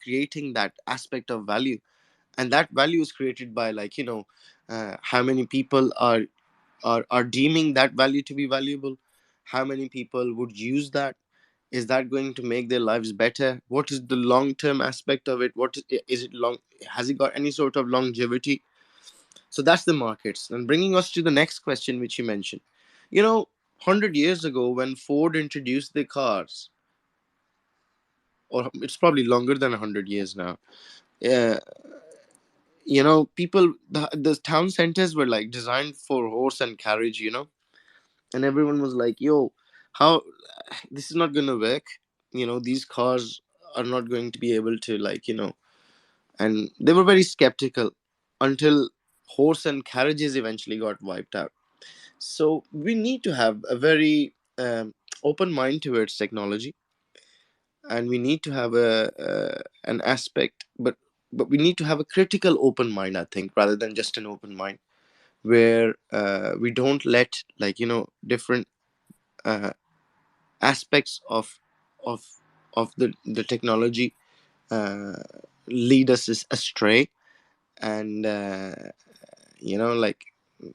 creating that aspect of value? And that value is created by, like, you know, how many people are deeming that value to be valuable, how many people would use that. Is that going to make their lives better? What is the long term aspect of it? Is it long, has it got any sort of longevity? So that's the markets. And bringing us to the next question which you mentioned, you know, 100 years ago when Ford introduced the cars, or it's probably longer than 100 years now, uh, you know, people, the town centers were like designed for horse and carriage, you know. And everyone was like, yo, how, this is not going to work, you know, these cars are not going to be able to, like, you know. And they were very skeptical until horse and carriages eventually got wiped out. So we need to have a very open mind towards technology, and we need to have an aspect, but we need to have a critical open mind, I think, rather than just an open mind, where we don't let, like, you know, different uh, aspects of of the technology uh, lead us astray. And you know, like,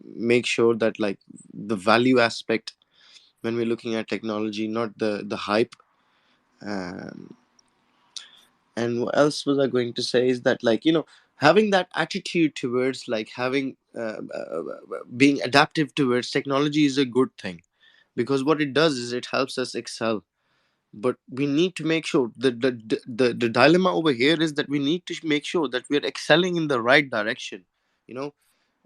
make sure that, like, the value aspect when we're looking at technology, not the hype. um, and what else was I going to say is that, like, you know, having that attitude towards, like, having being adaptive towards technology is a good thing, because what it does is it helps us excel. But we need to make sure that the dilemma over here is that we need to make sure that we're excelling in the right direction, you know.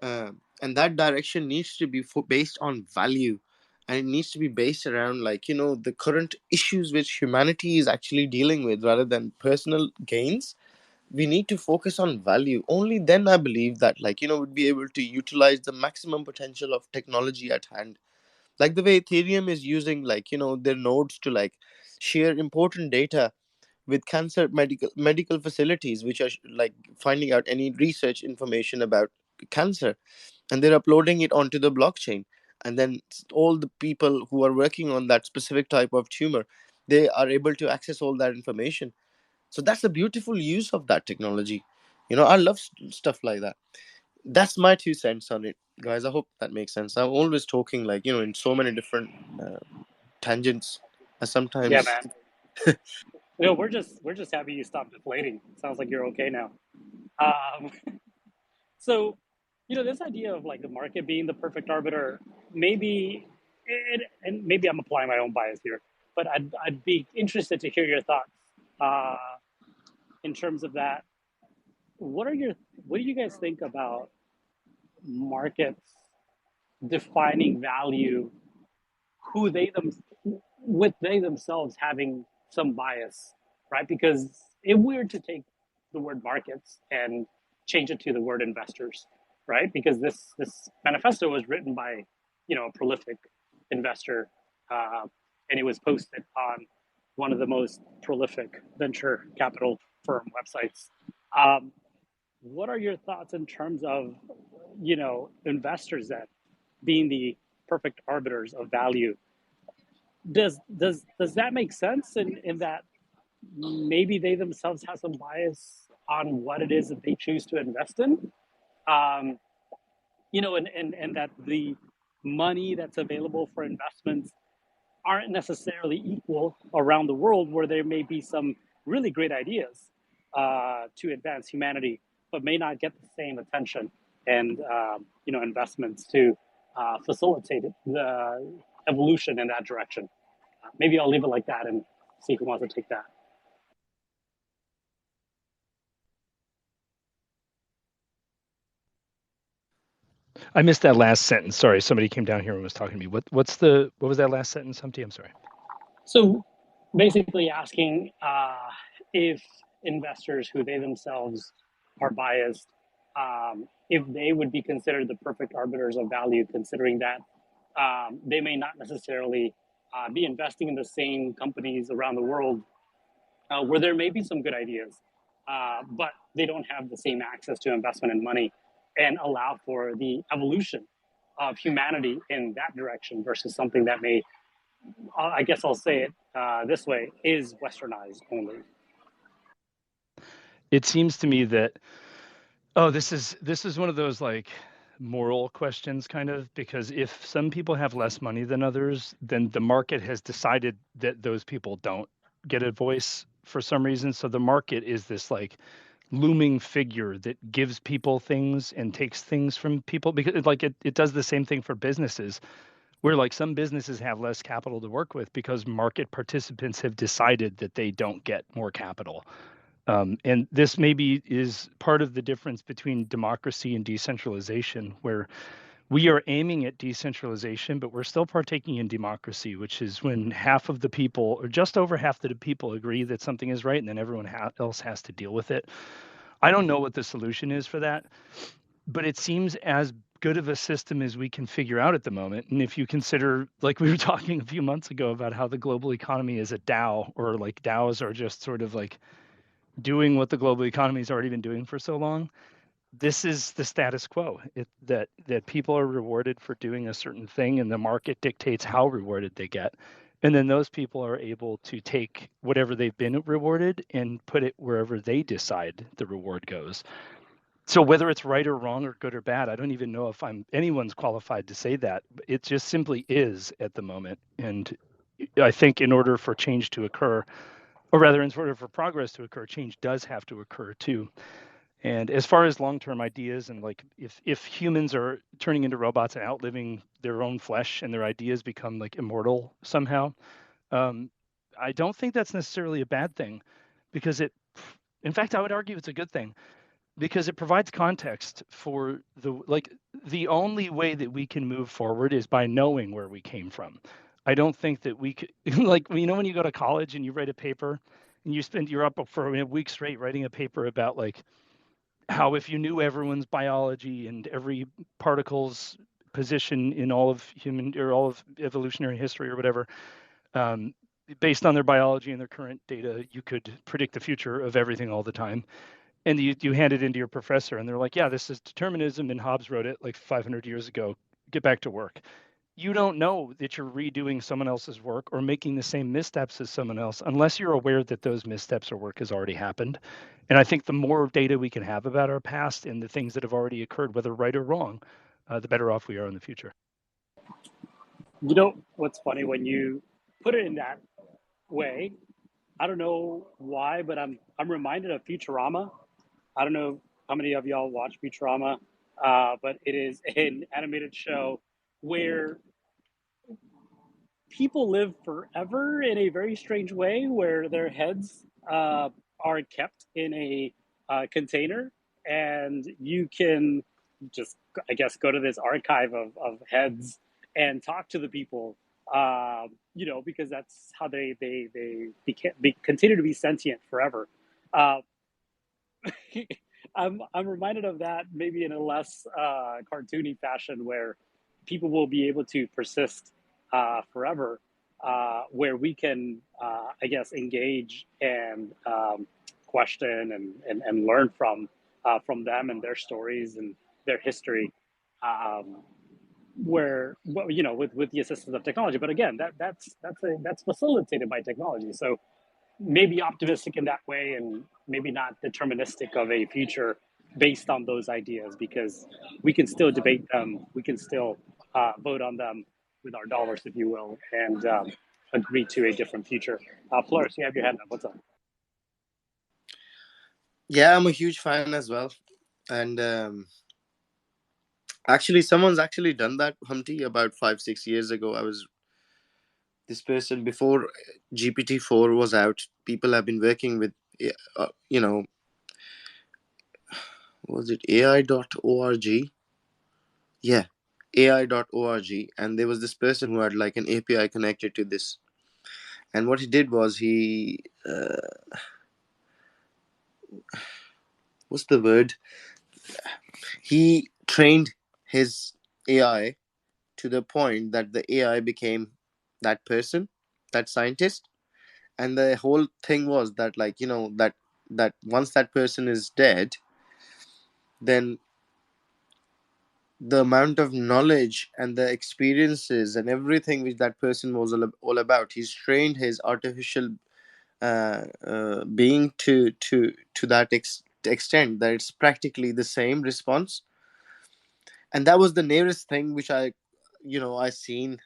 uh, and that direction needs to be based on value, and it needs to be based around, like, you know, the current issues which humanity is actually dealing with, rather than personal gains. We need to focus on value. Only then I believe that, like, you know, we'd be able to utilize the maximum potential of technology at hand, like the way Ethereum is using, like, you know, their nodes to, like, share important data with cancer medical facilities which are like finding out any research information about cancer, and they're uploading it onto the blockchain. And then all the people who are working on that specific type of tumor, they are able to access all that information. So that's a beautiful use of that technology. You know, I love stuff like that. That's my 2 cents on it, guys. I hope that makes sense. I'm always talking, like, you know, in so many different uh, tangents. I Yeah, sometimes. man. No, we're just happy you stopped deflating. Sounds like you're okay now. Um, so, this idea of like the market being the perfect arbiter, maybe, and maybe I'm applying my own bias here, but I'd be interested to hear your thoughts uh, in terms of that. What are your what do you guys think about markets defining value, who they them with they themselves having some bias, right? Because if we were to take the word markets and change it to the word investors, right? Because this manifesto was written by, a prolific investor, uh, and it was posted on one of the most prolific venture capital firm websites. Um, what are your thoughts in terms of, investors that being the perfect arbiters of value? Does that make sense in that maybe they themselves have some bias on what it is that they choose to invest in? Um, and that the money that's available for investments aren't necessarily equal around the world, where there may be some really great ideas to advance humanity, but may not get the same attention and investments to facilitate the evolution in that direction. Maybe I'll leave it like that and see who wants to take that. I missed that last sentence. Sorry, somebody came down here and was talking to me. What was that last sentence, Humpty? I'm sorry. So basically asking if investors who they themselves are biased, if they would be considered the perfect arbiters of value, considering that they may not necessarily be investing in the same companies around the world where there may be some good ideas, but they don't have the same access to investment and money and allow for the evolution of humanity in that direction versus something that may, I guess I'll say it this way, is westernized only. It seems to me that this is one of those like moral questions kind of, because if some people have less money than others, then the market has decided that those people don't get a voice for some reason. So the market is this like looming figure that gives people things and takes things from people, because it does the same thing for businesses, where like some businesses have less capital to work with because market participants have decided that they don't get more capital. And this maybe is part of the difference between democracy and decentralization, where we are aiming at decentralization, but we're still partaking in democracy, which is when half of the people, or just over half of the people, agree that something is right, and then everyone else has to deal with it. I don't know what the solution is for that, but it seems as good of a system as we can figure out at the moment. And if you consider, like we were talking a few months ago about how the global economy is a DAO, or like DAOs are just sort of like doing what the global economy has already been doing for so long, this is the status quo. That people are rewarded for doing a certain thing, and the market dictates how rewarded they get. And then those people are able to take whatever they've been rewarded and put it wherever they decide the reward goes. So whether it's right or wrong or good or bad, I don't even know if anyone's qualified to say that. It just simply is at the moment. And I think in order for change to occur, or rather in order for progress to occur, change does have to occur too. And as far as long-term ideas, and like if humans are turning into robots and outliving their own flesh and their ideas become like immortal somehow, I don't think that's necessarily a bad thing, because in fact, I would argue it's a good thing, because it provides context for the only way that we can move forward is by knowing where we came from. I don't think that we could like, when you go to college and you write a paper and you're up for a week straight writing a paper about like how if you knew everyone's biology and every particle's position in all of human or all of evolutionary history or whatever, um, based on their biology and their current data, you could predict the future of everything all the time. And you hand it into your professor and they're like, yeah, this is determinism and Hobbes wrote it like 500 years ago. Get back to work. You don't know that you're redoing someone else's work or making the same missteps as someone else unless you're aware that those missteps or work has already happened. And I think the more data we can have about our past and the things that have already occurred, whether right or wrong, the better off we are in the future. You know what's funny, when you put it in that way, I don't know why, but I'm reminded of Futurama. I don't know how many of y'all watch Futurama, but it is an animated show where people live forever in a very strange way, where their heads are kept in a container, and you can just, I guess, go to this archive of heads and talk to the people. Because that's how continue to be sentient forever. Uh, I'm reminded of that maybe in a less cartoony fashion, where people will be able to persist forever, where we can, I guess, engage and question and learn from them and their stories and their history, um, where well, with the assistance of technology. But again, that's facilitated by technology. So maybe optimistic in that way, and maybe not deterministic of a future based on those ideas, because we can still debate them, we can still vote on them with our dollars, if you will, and agree to a different future. Flourish, you have your hand up. What's up? Yeah, I'm a huge fan as well. And actually, someone's actually done that, Humpty, about 5-6 years ago. I was this person before GPT-4 was out. People have been working with, you know, was it AI.org? Yeah, AI.org. And there was this person who had like an API connected to this. And what he did was what's the word? He trained his AI to the point that the AI became that person, that scientist. And the whole thing was that, like, that once that person is dead, then the amount of knowledge and the experiences and everything which that person was all about, he's trained his artificial being to that extent that it's practically the same response. And that was the nearest thing which I seen.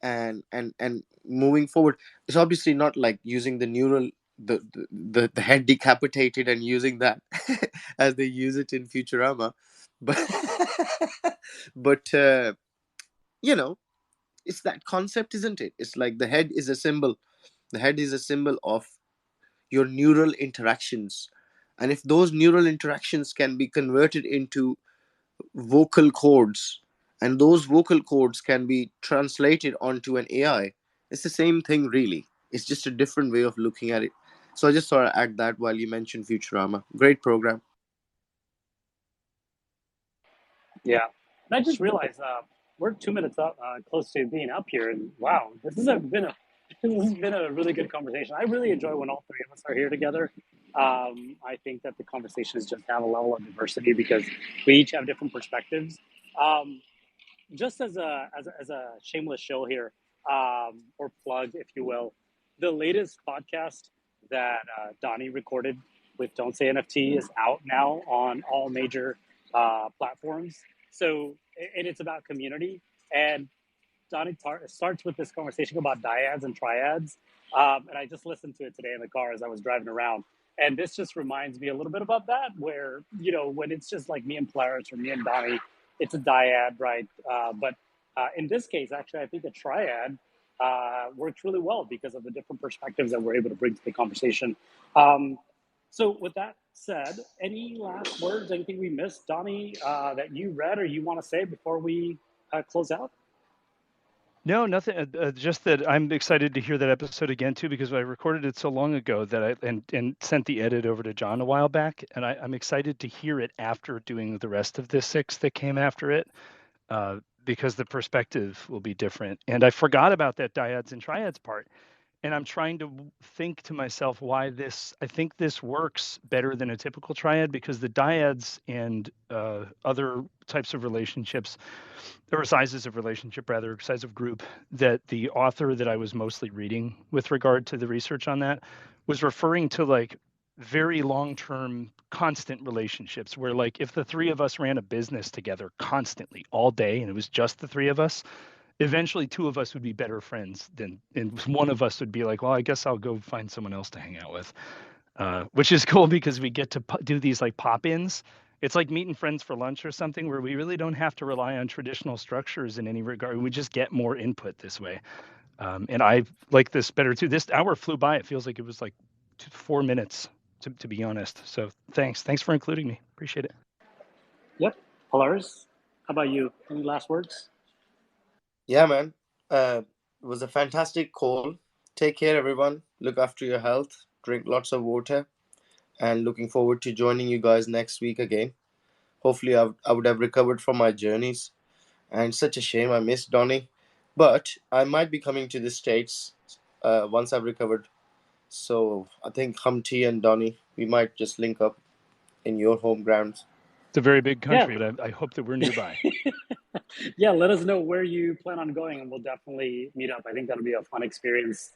And moving forward, it's obviously not like using the neural, the head decapitated and using that as they use it in Futurama, but but you know it's that concept, isn't it? It's like the head is a symbol. The head is a symbol of your neural interactions. And if those neural interactions can be converted into vocal cords, and those vocal cords can be translated onto an AI, it's the same thing, really. It's just a different way of looking at it. So I just thought I'd add that while you mentioned Futurama. Great program. Yeah, and I just realized we're 2 minutes up, close to being up here, and wow, this has been a really good conversation. I really enjoy when all three of us are here together. I think that the conversations just have a level of diversity because we each have different perspectives. Um, just as a shameless show here, or plug, if you will, the latest podcast that Donnie recorded with Don't Say NFT is out now on all major platforms. So, and it's about community. And Donnie starts with this conversation about dyads and triads. And I just listened to it today in the car as I was driving around. And this just reminds me a little bit about that, where, when it's just like me and Polaris or me and Donnie, it's a dyad, right? But in this case, actually, I think a triad works really well because of the different perspectives that we're able to bring to the conversation. Um, so, with that said, any last words, anything we missed, Donnie, that you read or you want to say before we close out? No, nothing. Just that I'm excited to hear that episode again too, because I recorded it so long ago that and sent the edit over to John a while back, and I'm excited to hear it after doing the rest of the 6 that came after it, because the perspective will be different. And I forgot about that dyads and triads part, and I'm trying to think to myself why I think this works better than a typical triad, because the dyads and other types of relationships, or sizes of relationship rather, size of group, that the author that I was mostly reading with regard to the research on that was referring to, like, very long-term constant relationships, where, like, if the three of us ran a business together constantly all day and it was just the three of us, eventually two of us would be better friends and one of us would be like, well, I guess I'll go find someone else to hang out with, which is cool because we get to do these like pop-ins. It's like meeting friends for lunch or something, where we really don't have to rely on traditional structures in any regard. We just get more input this way. And I like this better too. This hour flew by. It feels like it was like 4 minutes, to be honest. So thanks for including me. Appreciate it. Yep. Polaris, how about you? Any last words? Yeah, man. It was a fantastic call. Take care, everyone. Look after your health. Drink lots of water. and looking forward to joining you guys next week again. Hopefully, I would have recovered from my journeys. And such a shame I missed Donny. But I might be coming to the States once I've recovered. So I think Humpty and Donny, we might just link up in your home grounds. It's a very big Yeah. country, but I hope that we're nearby. Yeah, let us know where you plan on going, and we'll definitely meet up. I think that'll be a fun experience,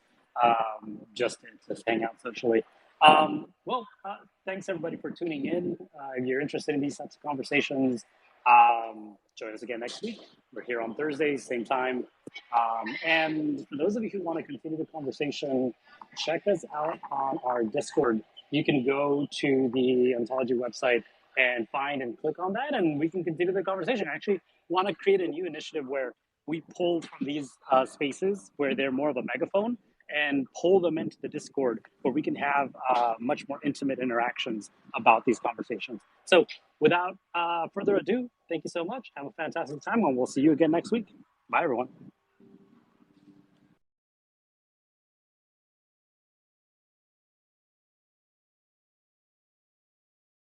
just to hang out socially. Thanks everybody for tuning in. If you're interested in these types of conversations, join us again next week. We're here on Thursdays, same time. And for those of you who want to continue the conversation, check us out on our Discord. You can go to the Ontology website and find and click on that, and we can continue the conversation. I actually want to create a new initiative where we pull from these spaces where they're more of a megaphone and pull them into the Discord where we can have much more intimate interactions about these conversations. So without further ado, thank you so much. Have a fantastic time, and we'll see you again next week. Bye, everyone.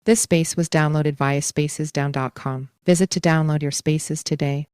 This space was downloaded via spacesdown.com. Visit to download your spaces today.